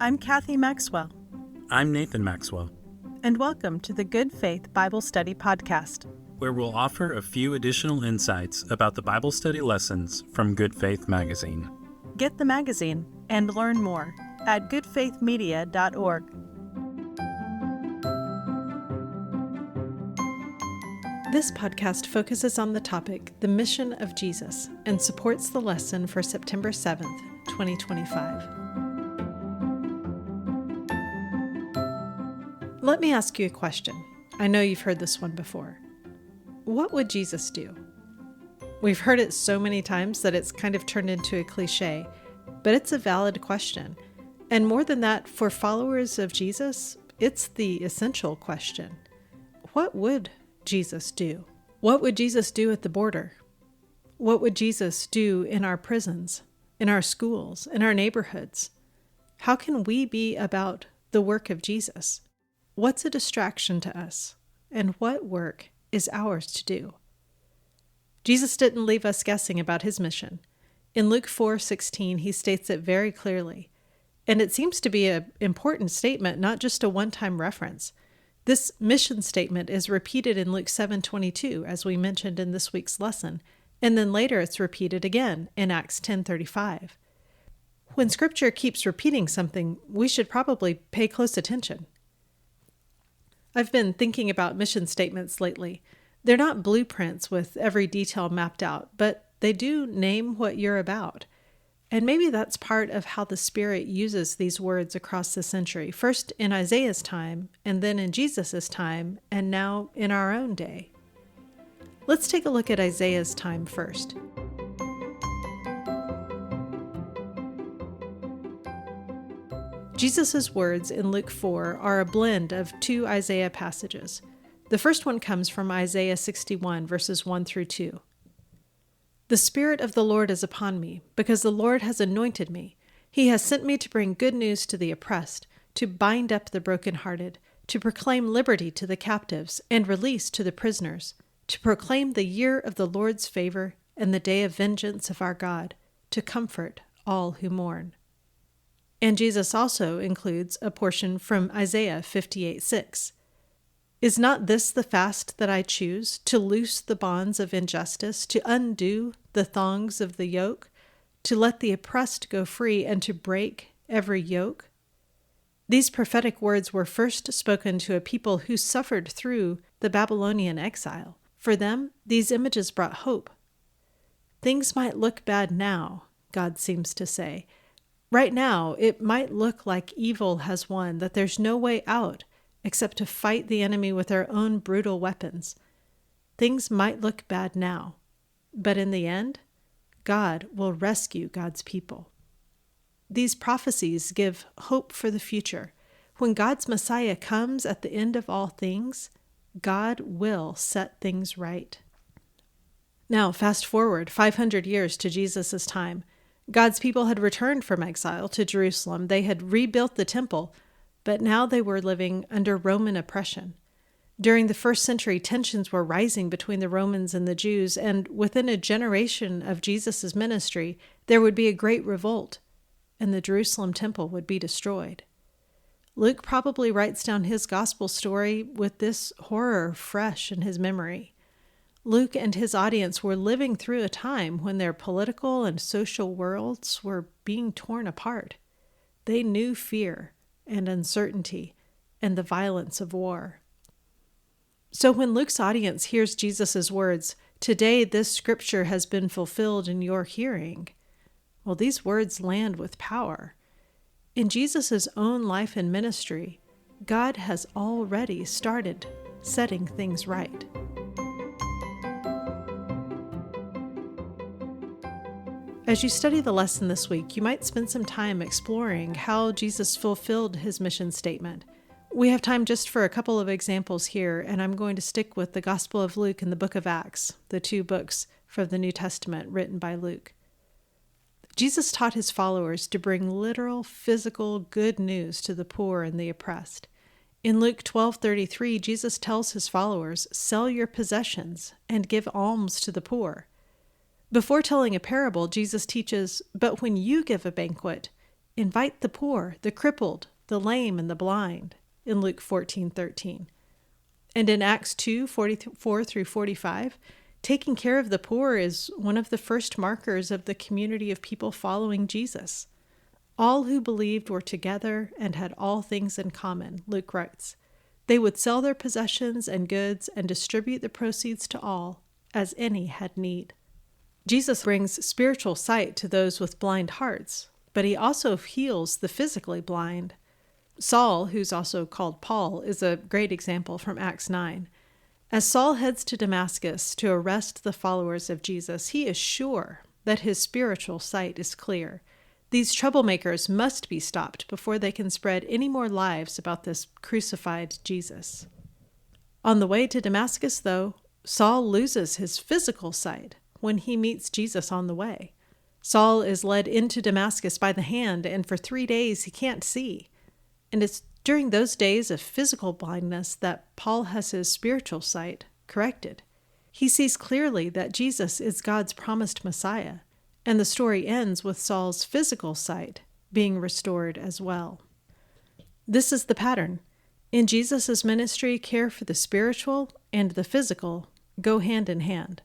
I'm Kathy Maxwell. I'm Nathan Maxwell, And welcome to the Good Faith Bible Study Podcast, where we'll offer a few additional insights about the Bible study lessons from Good Faith Magazine. Get the magazine and learn more at goodfaithmedia.org. This podcast focuses on the topic, the mission of Jesus, and supports the lesson for September 7th, 2025. Let me ask you a question. I know you've heard this one before. What would Jesus do? We've heard it so many times that it's kind of turned into a cliche, but it's a valid question. And more than that, for followers of Jesus, it's the essential question. What would Jesus do? What would Jesus do at the border? What would Jesus do in our prisons, in our schools, in our neighborhoods? How can we be about the work of Jesus? What's a distraction to us, and what work is ours to do? Jesus didn't leave us guessing about his mission. In Luke 4:16, he states it very clearly, and it seems to be an important statement, not just a one-time reference. This mission statement is repeated in Luke 7:22, as we mentioned in this week's lesson, and then later it's repeated again in Acts 10:35. When Scripture keeps repeating something, we should probably pay close attention. I've been thinking about mission statements lately. They're not blueprints with every detail mapped out, but they do name what you're about. And maybe that's part of how the Spirit uses these words across the century, first in Isaiah's time, and then in Jesus' time, and now in our own day. Let's take a look at Isaiah's time first. Jesus' words in Luke 4 are a blend of two Isaiah passages. The first one comes from Isaiah 61, verses 1 through 2. The Spirit of the Lord is upon me, because the Lord has anointed me. He has sent me to bring good news to the oppressed, to bind up the brokenhearted, to proclaim liberty to the captives and release to the prisoners, to proclaim the year of the Lord's favor and the day of vengeance of our God, to comfort all who mourn. And Jesus also includes a portion from Isaiah 58:6. Is not this the fast that I choose, to loose the bonds of injustice, to undo the thongs of the yoke, to let the oppressed go free, and to break every yoke? These prophetic words were first spoken to a people who suffered through the Babylonian exile. For them, these images brought hope. Things might look bad now, God seems to say. Right now, it might look like evil has won, that there's no way out except to fight the enemy with our own brutal weapons. Things might look bad now, but in the end, God will rescue God's people. These prophecies give hope for the future. When God's Messiah comes at the end of all things, God will set things right. Now, fast forward 500 years to Jesus' time. God's people had returned from exile to Jerusalem. They had rebuilt the temple, but now they were living under Roman oppression. During the first century, tensions were rising between the Romans and the Jews, and within a generation of Jesus' ministry, there would be a great revolt, and the Jerusalem temple would be destroyed. Luke probably writes down his gospel story with this horror fresh in his memory. Luke and his audience were living through a time when their political and social worlds were being torn apart. They knew fear and uncertainty and the violence of war. So when Luke's audience hears Jesus' words, "Today this scripture has been fulfilled in your hearing," well, these words land with power. In Jesus' own life and ministry, God has already started setting things right. As you study the lesson this week, you might spend some time exploring how Jesus fulfilled his mission statement. We have time just for a couple of examples here, and I'm going to stick with the Gospel of Luke and the book of Acts, the two books from the New Testament written by Luke. Jesus taught his followers to bring literal, physical good news to the poor and the oppressed. In Luke 12:33, Jesus tells his followers, "Sell your possessions and give alms to the poor." Before telling a parable, Jesus teaches, "But when you give a banquet, invite the poor, the crippled, the lame, and the blind in Luke 14:13. And in Acts 2:44 through 45, taking care of the poor is one of the first markers of the community of people following Jesus. All who believed were together and had all things in common, Luke writes. They would sell their possessions and goods and distribute the proceeds to all, as any had need. Jesus brings spiritual sight to those with blind hearts, but he also heals the physically blind. Saul, who's also called Paul, is a great example from Acts 9. As Saul heads to Damascus to arrest the followers of Jesus, he is sure that his spiritual sight is clear. These troublemakers must be stopped before they can spread any more lies about this crucified Jesus. On the way to Damascus, though, Saul loses his physical sight when he meets Jesus on the way. Saul is led into Damascus by the hand, and for 3 days he can't see. And it's during those days of physical blindness that Paul has his spiritual sight corrected. He sees clearly that Jesus is God's promised Messiah, and the story ends with Saul's physical sight being restored as well. This is the pattern. In Jesus' ministry, care for the spiritual and the physical go hand in hand.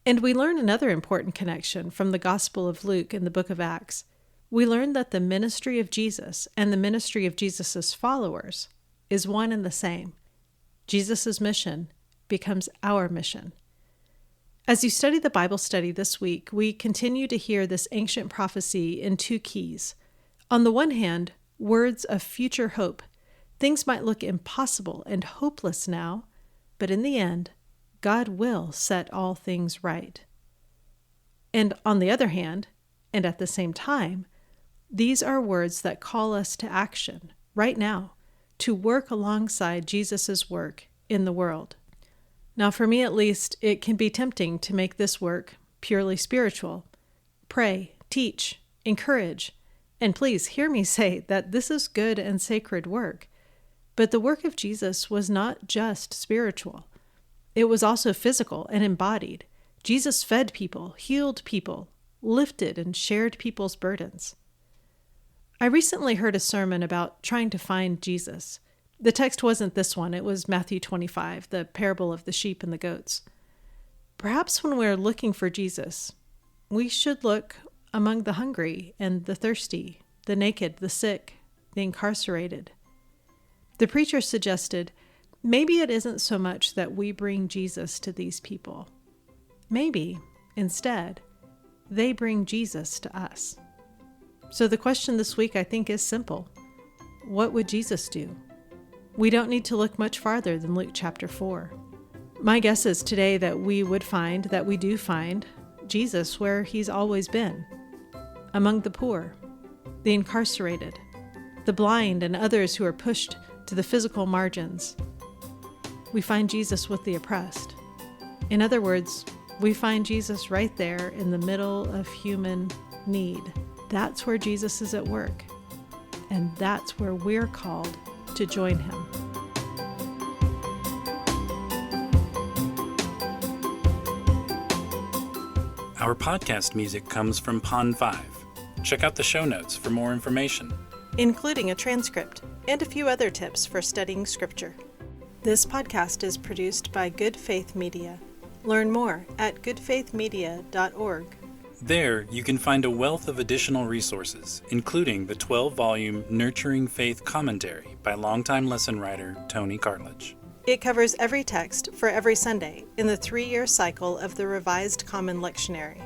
And we learn another important connection from the Gospel of Luke in the book of Acts. We learn that the ministry of Jesus and the ministry of Jesus' followers is one and the same. Jesus' mission becomes our mission. As you study the Bible study this week, we continue to hear this ancient prophecy in 2 keys. On the one hand, words of future hope. Things might look impossible and hopeless now, but in the end, God will set all things right. And on the other hand, and at the same time, these are words that call us to action right now, to work alongside Jesus' work in the world. Now, for me at least, it can be tempting to make this work purely spiritual. Pray, teach, encourage, and please hear me say that this is good and sacred work. But the work of Jesus was not just spiritual. It was also physical and embodied. Jesus fed people, healed people, lifted and shared people's burdens. I recently heard a sermon about trying to find Jesus. The text wasn't this one, it was Matthew 25, the parable of the sheep and the goats. Perhaps when we're looking for Jesus, we should look among the hungry and the thirsty, the naked, the sick, the incarcerated. The preacher suggested, maybe it isn't so much that we bring Jesus to these people. Maybe, instead, they bring Jesus to us. So the question this week, I think, is simple. What would Jesus do? We don't need to look much farther than Luke chapter 4. My guess is today that we do find Jesus where he's always been, among the poor, the incarcerated, the blind, and others who are pushed to the physical margins. We find Jesus with the oppressed. In other words, we find Jesus right there in the middle of human need. That's where Jesus is at work, and that's where we're called to join him. Our podcast music comes from Pond 5. Check out the show notes for more information, including a transcript and a few other tips for studying Scripture. This podcast is produced by Good Faith Media. Learn more at goodfaithmedia.org. There, you can find a wealth of additional resources, including the 12-volume Nurturing Faith Commentary by longtime lesson writer Tony Cartledge. It covers every text for every Sunday in the 3-year cycle of the Revised Common Lectionary.